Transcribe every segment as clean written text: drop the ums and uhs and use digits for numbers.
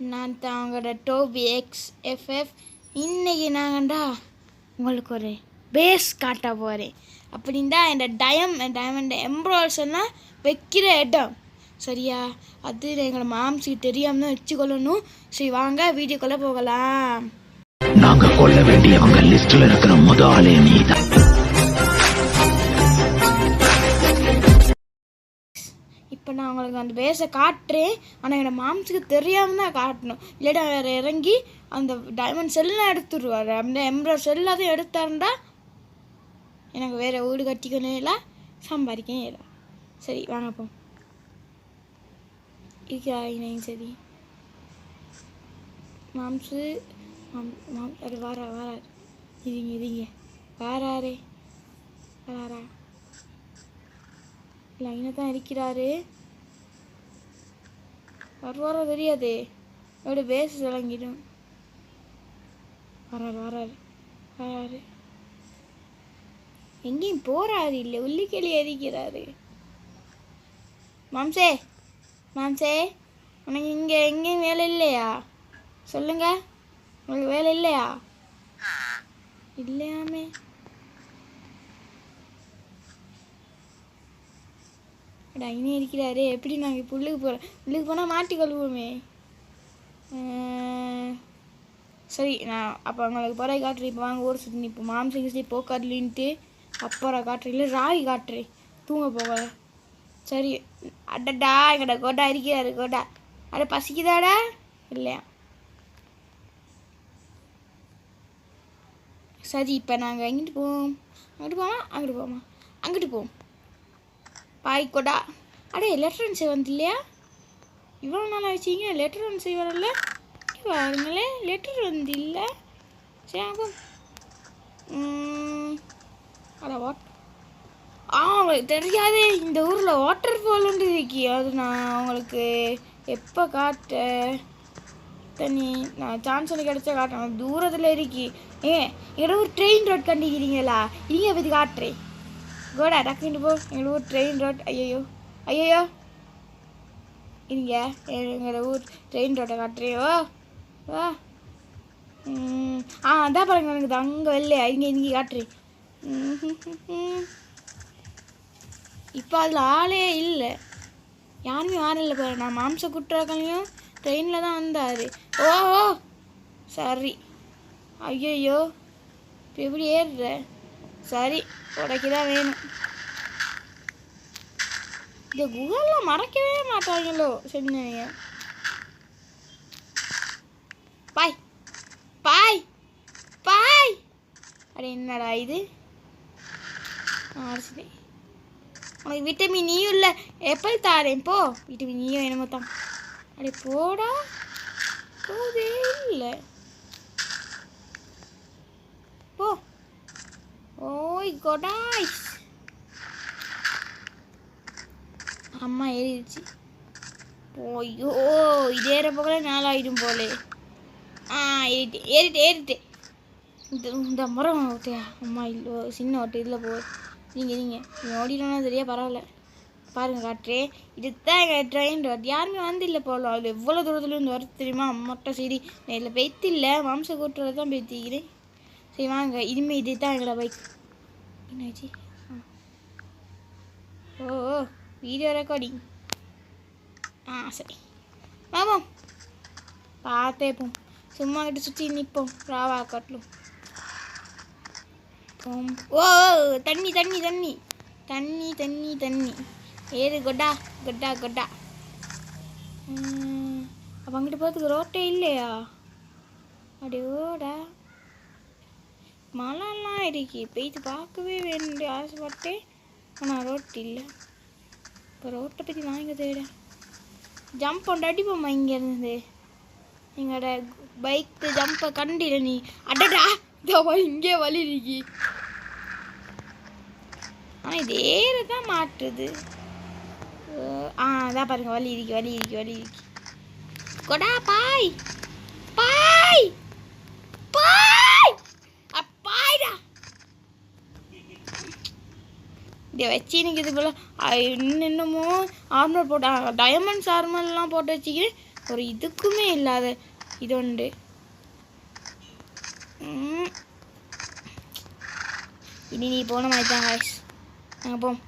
நான் தான் உங்களோட டோபி XFF. இன்றைக்கி நாங்கண்டா உங்களுக்கு ஒரு பேஸ் காட்ட போகிறேன். அப்படின்னா இந்த டைமண்ட் எம்ப்ராய்டர்ஸ் எல்லாம் வைக்கிற இடம் சரியா, அது எங்களை மாம்சிக்கு தெரியாமல் தான் வச்சுக்கொள்ளணும். சரி வாங்க வீடியோக்குள்ளே போகலாம். நாங்கள் கொள்ள வேண்டியவங்க லிஸ்ட்டில் இருக்கிற முதலே நீ தான். இப்போ நான் உங்களுக்கு அந்த பேஸை காட்டுறேன். ஆனால் என்னோடய மாம்ஸுக்கு தெரியாமல் தான் காட்டணும், இல்லைடா வேறு இறங்கி அந்த டைமண்ட் செல்லாம் எடுத்துடுவார். அந்த எம்ப்ராய்டர் செல்லாதையும் எடுத்தாருண்டா எனக்கு வேறு வீடு கட்டிக்கணும் இல்லை, சம்பாதிக்கணும் இல்லை. சரி வாங்க போ இருக்கிறாங்க. சரி மாம்ஸு அது வாரார் இதுங்க வாராரே வாரா லைனை தான் இருக்கிறாரு. வருவாரோ தெரியாது, எவ்வளோ பேச விளங்கிடும். வராரு எங்கேயும் போறாரு இல்லை, உள்ளிக்கெளி எரிக்கிறாரு. மாம்சே உனக்கு இங்கே எங்கேயும் வேலை இல்லையா? சொல்லுங்க, உங்களுக்கு வேலை இல்லையா? இல்லையாமே. இனி இருக்கிறாரு. எப்படி நாங்கள் இப்போ உள்ளுக்கு போனால் மாட்டி கழுவுவோமே. சரி நான் அப்போ உங்களுக்கு பிறகு காட்டுறேன். இப்போ வாங்க ஊர் சுற்றி இப்போ மாம்சம் போக்காட்லின்ட்டு அப்புறம் காட்டுறேன், இல்லை ராகி காட்டுறேன். தூங்க போக சரி. அடடா எங்கடா கோட்டா இருக்கிறாரு. கோட்டா அட பசிக்குதாடா இல்லையா? சரி இப்போ நாங்கள் எங்கிட்டு போவோம்? அங்கிட்டு போவோம். பாய் கொடா. அடே லெட்டர் செய்ய வந்து இல்லையா? இவ்வளோ நாள் ஆச்சுங்க லெட்டர் ஒன்று செய்ய வரல. பாருங்களே லெட்டர் வந்து இல்லை. சரி அட உங்களுக்கு தெரியாது, இந்த ஊரில் வாட்டர் ஃபால் ஒன்று இருக்கி. அது நான் உங்களுக்கு எப்போ காட்ட தண்ணி நான் சான்ஸ் ஒன்று கிடச்சா காட்டுறேன். தூரத்தில் இருக்கி. எங்களோட ஒரு ட்ரெயின் ரோட் கண்டிக்கிறீங்களா? இங்கே பற்றி காட்டுறேன். கோடா டக்குன்னு போ. எங்களோட ஊர் ட்ரெயின் ரோட். ஐயோ இருங்க, எங்களோட ஊர் ட்ரெயின் ரோட்டை காட்டுறியோ வா. அதான் பாருங்க எனக்கு அங்கே வெள்ளையா இங்கே காட்டுறேன். இப்போ அதில் ஆளே இல்லை, யாருமே யாரும் இல்லை பாரு. நான் மாம்ச குற்றாக்களையும் ட்ரெயினில் தான் வந்தார். ஓ சரி. ஐயோ இப்போ எப்படி ஏறுற? சரி உடைக்கு தான் வேணும். இந்த குகெல்லாம் மறக்கவே மாட்டாங்களோ சொன்னீங்க. பாய் அட என்னடா இது? உனக்கு விட்டமின் ஈ உள்ள எப்பல் தாரேன் போ. விட்டமின் ஈயோ என்னமோ தான். அடே போடா, போதே இல்லை போ. ஓய் கொடாய் அம்மா ஏறிடுச்சு. ஓய்யோ இது ஏற போகல நாளாயிடும் போலே. ஏறிட்டு இந்த முறம் ஓட்டையா அம்மா இல்லை சின்ன ஓட்டை இதில் போ. நீங்கள் ஓடிடணும் சரியா பரவாயில்ல. பாருங்கள் காட்டுறே. இதுதான் எங்கள் ட்ரெயின் ரோட். யாருமே வந்து இல்லை போகலாம். அது எவ்வளோ தூரத்துல இருந்து வர தெரியுமா? அம்மாட்ட சரி இதில் பெய்த்து இல்லை, மாம்ச கூட்டுறத தான் பெய்த்திக்கிறேன். சரி வாங்க, இனிமேல் இது தான் எங்களோட பைக். என்னாச்சு? ஓ வீடியோ ரெக்கார்டிங். சரி வாமா பார்த்தே போம். சும்மா கிட்ட சுற்றி நிற்போம். ராவா காட்டலும் போம். ஓ தண்ணி ஏது கொட்டா. அப்போ அங்கிட்டு போகிறதுக்கு ரோட்டே இல்லையா? அப்படியோடா மழைலாம் இருக்கு. பெய்து பார்க்கவே வேணும்னு ஆசைப்பட்டேன், ஆனால் ரோட் இல்லை. இப்போ ரோட்டை பற்றி நான் இங்கே தேட ஜம்ப் ஒன்று அடிப்போம்மா இங்கேருந்து. எங்களோட பைக்கு ஜம்பை கண்டில நீ. அடடா இங்கே வலி இருக்கி. ஆனால் இது ஏற தான் மாட்டுது. அதான் பாருங்க வலி இருக்கு. கொடா பாய்டா. இதை வச்சு எனக்கு இது போல் இன்னமும் ஆர்மர் போட்ட டைமண்ட்ஸ் ஆர்மர்லாம் போட்டு வச்சுக்கிறேன். ஒரு இதுக்குமே இல்லாத இது உண்டு. இனி நீ போன மாதிரி தான் காய்ஸ். நாங்கள் போம்.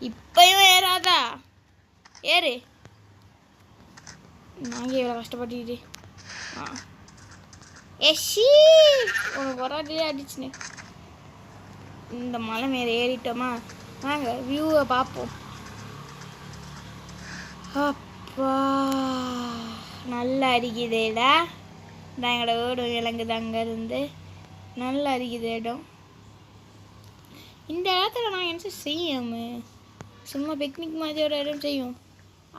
இப்பயும் ஏறாதா? ஏறு. நாங்கள் எவ்வளோ கஷ்டப்பட்டுக்கிட்டு ஏஷி உனக்கு வராட்டிலே அடிச்சுன்னு. இந்த மலை மேலே ஏறிட்டோமா? வாங்க வியூவை பார்ப்போம். அப்பா நல்லா அடிக்குதேடா. நான் எங்களோட வீடு விளங்குது அங்கேருந்து. நல்லா அடிக்குது இடம். இந்த இடத்துல நான் என்ன செய்யாம சும்மா பிக்னிக் மாதிரி ஒரு இடம் செய்யும்.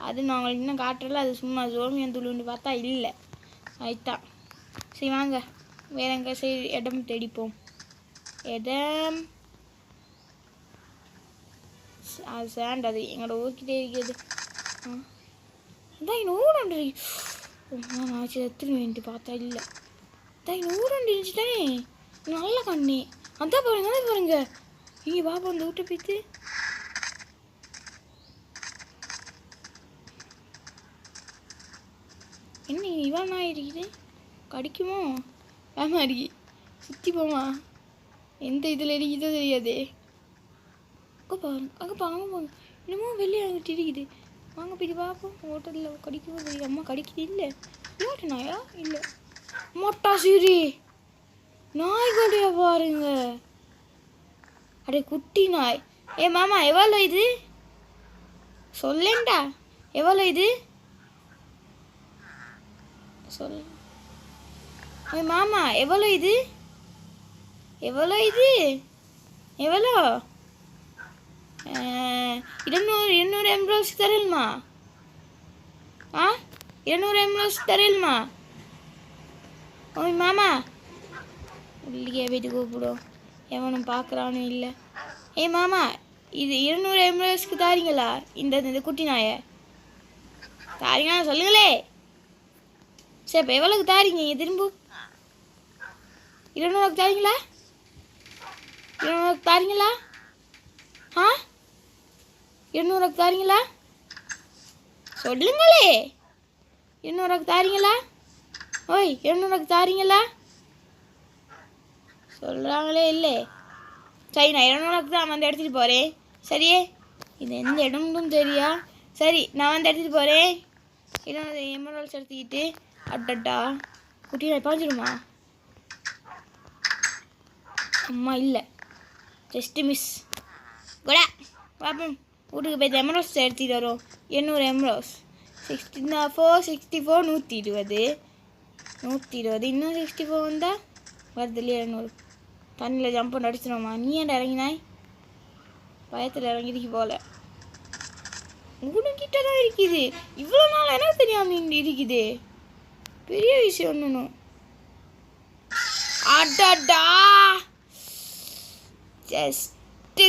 அது நான் உங்களுக்கு இன்னும் காட்டுறல. அது சும்மா ஜோமியம் துளுண்டு பார்த்தா இல்லை. அதுதான். சரி வாங்க வேற எங்கே சரி இடம் தேடிப்போம். இடம் அது சேண்ட். அது எங்களோட ஊர்கிட்டே இருக்குது. அதான் இன்னும் ஊரண்டு நான் எத்தனை வேண்டி பார்த்தா இல்லை. அதான் இன்னும் ஊரண்டு இருந்துச்சுதானே நல்ல கண்ணி. அதான் பாருங்க அதான் பாருங்க. இங்கே பாப்பா அந்த வீட்டை போய்த்து என்ன இவன் நாய் இருக்குது. கடிக்குமோ? வேமா இருக்கு. சுற்றி போமா எந்த இதில் இருக்குதோ தெரியாது. அங்கே பாருங்க அங்கே பாருங்க இன்னமும் வெளியே அங்கிட்டு இருக்குது. வாங்க போய் பார்ப்போம். ஹோட்டலில் கடிக்குமோ தெரியுது. அம்மா கடிக்குது. இல்லை விளையாட்டு நாயா? இல்லை மொட்டா சீரி நாய் கடையா பாருங்க. அடே குட்டி நாய். ஏ மாமா எவ்வளோ இது சொல்லேன்டா? எவ்வளோ இது சொல். ஏ மாமா எவ்வளோ இது? எவ்வளோ இது? எவ்வளோ? 200 எம்ரோஸ் தரலுமா? 200 எம்ரோஸ் தரலுமா? ஓய் மாமா உள்ளியே போய்ட்டு கூப்பிடும். எவனும் பார்க்குறானும் இல்லை. ஏ மாமா இது 200 எம்ரோஸ்க்கு தாரீங்களா? இந்த குட்டி நாயை தாரீங்களா சொல்லுங்களே. சரி இப்போ எவ்வளோக்கு தாரீங்க? திரும்ப 200 தாரீங்களா? 200 தாரீங்களா? 200 தாரீங்களா? சொல்லுங்களே. 200 தாரீங்களா? ஓய் 200 தாரீங்களா? சொல்கிறாங்களே இல்லை. சரி நான் 200 தான் வந்து எடுத்துகிட்டு போகிறேன். சரியே இது எந்த இடம்னு தெரியா? சரி நான் வந்து எடுத்துகிட்டு போகிறேன். 200 எம்எல்ஸ் எடுத்துக்கிட்டு. அட்டட்டா குட்டி நான் பாஞ்சிடுமா? அம்மா இல்லை ஜஸ்ட்டு மிஸ் கூட பார்ப்போம். வீட்டுக்கு போய் எம்ரோஸ் எடுத்துகிட்டு வரும். 800 எம்ரோஸ் 64 120 இன்னும் 64 வந்தால் வருது இல்லையா? 200 தண்ணியில் ஜம்ப் பண்ணி அடிச்சிடுவோமா? நீ ஏன்டா இறங்கினாய்? பயத்தில் இறங்கிருக்கு போல. உங்ககிட்ட தான் இருக்குது. இவ்வளோ நாள் எனக்கு தெரியாமல் இருக்குது. பெரிய விஷயம் ஒன்றும். அடடா ஜஸ்ட்டு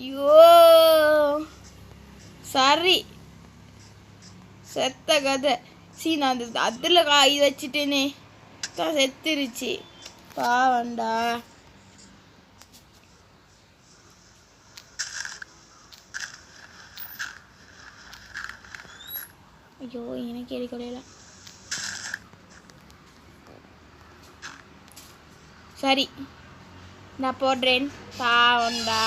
ஐயோ சரி செத்த கதை. நான் அந்த அதில் காய் வச்சுட்டேனே தான் செத்துருச்சு. பாவண்டா. ஐயோ எனக்கு எரி கொலையில. சரி நான் போடுறேன். பாவண்டா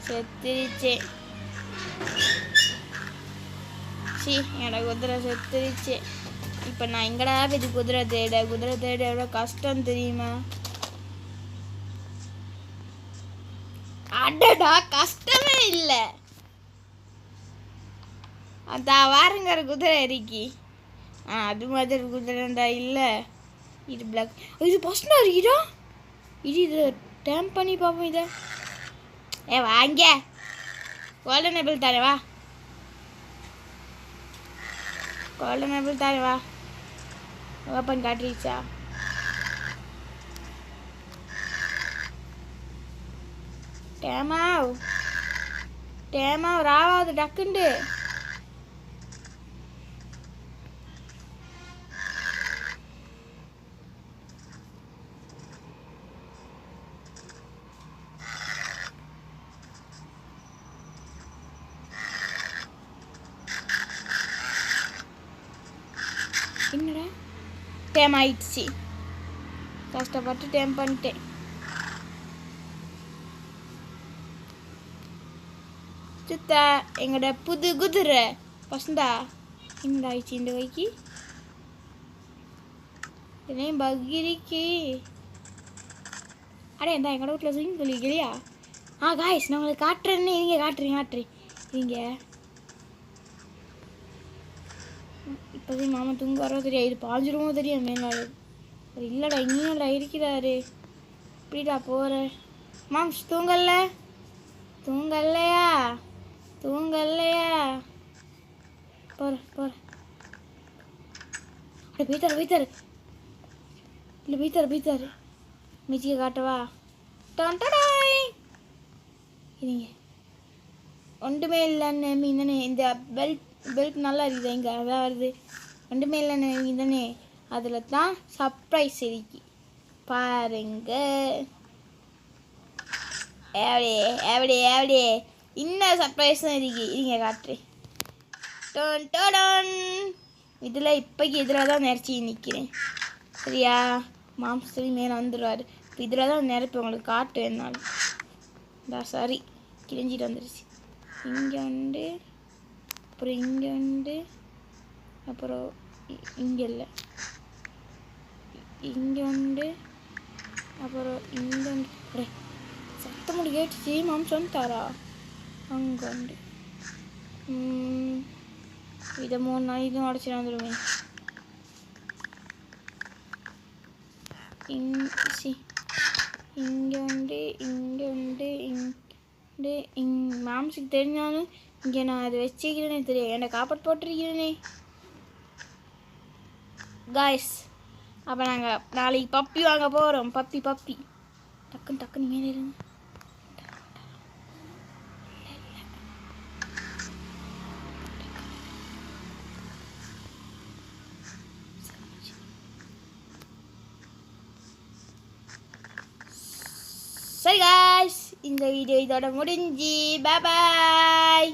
செத்துருச்சு. சி என்னோட குதிரை செத்துருச்சு. இப்போ நான் எங்கடா இது குதிரை தேட எவ்வளோ கஷ்டம் தெரியுமா? அடடா கஷ்டமே இல்லை. அதான் வாருங்கிற குதிரை இருக்கி. அது மாதிரி குதிரைண்டா இல்லை. இது பிளாக். இது பசங்க இருக்குதா? இது டேம் பண்ணி பார்ப்போம். இதை வாங்க கோல்டன் ஆப்பிள் தானே. வா கோல்டன் ஆப்பிள் தானே. வா ஓப்பன் காட்டுறீச்சா? டேமாவ் ராவாது டக்குண்டு. என்னடா டேம் ஆயிடுச்சு, கஷ்டப்பட்டு டேம் பண்ணிட்டேன். சுத்தா எங்களோட புது குதிரை பசந்தா என்னடா ஆயிடுச்சு இந்த கைக்கு, என்னையும் பகிரிக்கு. அடே இந்த எங்களோட வீட்டில் ஸ்விமிங் பூல் இல்லையா? காய்ஸ் நான் உங்களுக்கு காட்டுறேன்னு இங்கே காட்டுறேன் இங்க. இப்போதையும் மாமா தூங்க வரோ தெரியாது, இது பாஞ்சிருமோ தெரியும் மேலாடு. அது இல்லைடா இங்கேயும்டா இருக்கிறாரு. இப்படிடா போகிறேன். மாம்ஸ் தூங்கலையா? போகிறேன். அப்படி போய்த்தாரு இல்லை போய்த்தாரு. மிச்சியை காட்டவா? டாய் இருங்க, ஒன்றுமே இல்லைன்னு மீன் இந்த பெல்ட் நல்லா இருக்குது. இங்கே அதான் வருது. ஒன்றுமே இல்லைன்னு மீன் தானே, அதில் தான் சர்ப்ரைஸ் இருக்கு பாருங்க. எவடி இன்னும் சர்ப்ரைஸும் இருக்கு. இருங்க காட்டுறேன். இதில் இப்போக்கி இதில் தான் நிறச்சி நிற்கிறேன் சரியா? மாம்சரி மேலே வந்துடுவார். இப்போ இதில் தான் நிரப்பி உங்களுக்கு காட்டு என்னால். சரி கிழிஞ்சிட்டு வந்துடுச்சு. இங்கே உண்டு, அப்புறம் இங்கே உண்டு, அப்புறம் இங்கே இல்லை, இங்கே உண்டு, அப்புறம் இங்கே உண்டு. சத்தம் முடி கேட்டுச்சு. மாம்சம் வந்துட்டாரா? அங்கே உண்டு. இதை 3 நாள் இதுவும் உடச்சி வந்துடுவேன். இங்கே உண்டு. மாம்ஸுக்கு தெரிஞ்சாலும் இங்கே நான் அதை வச்சுக்கிறேனே தெரியும். என்னை காப்பாற்ற போட்டிருக்கிறேனே காய்ஸ். அப்போ நாங்கள் நாளைக்கு பப்பி வாங்க போகிறோம். பப்பி டக்குன்னு மேலே இருங்க. சரி காய்ஸ், இந்த வீடியோ இதோட முடிஞ்சு. பாய்.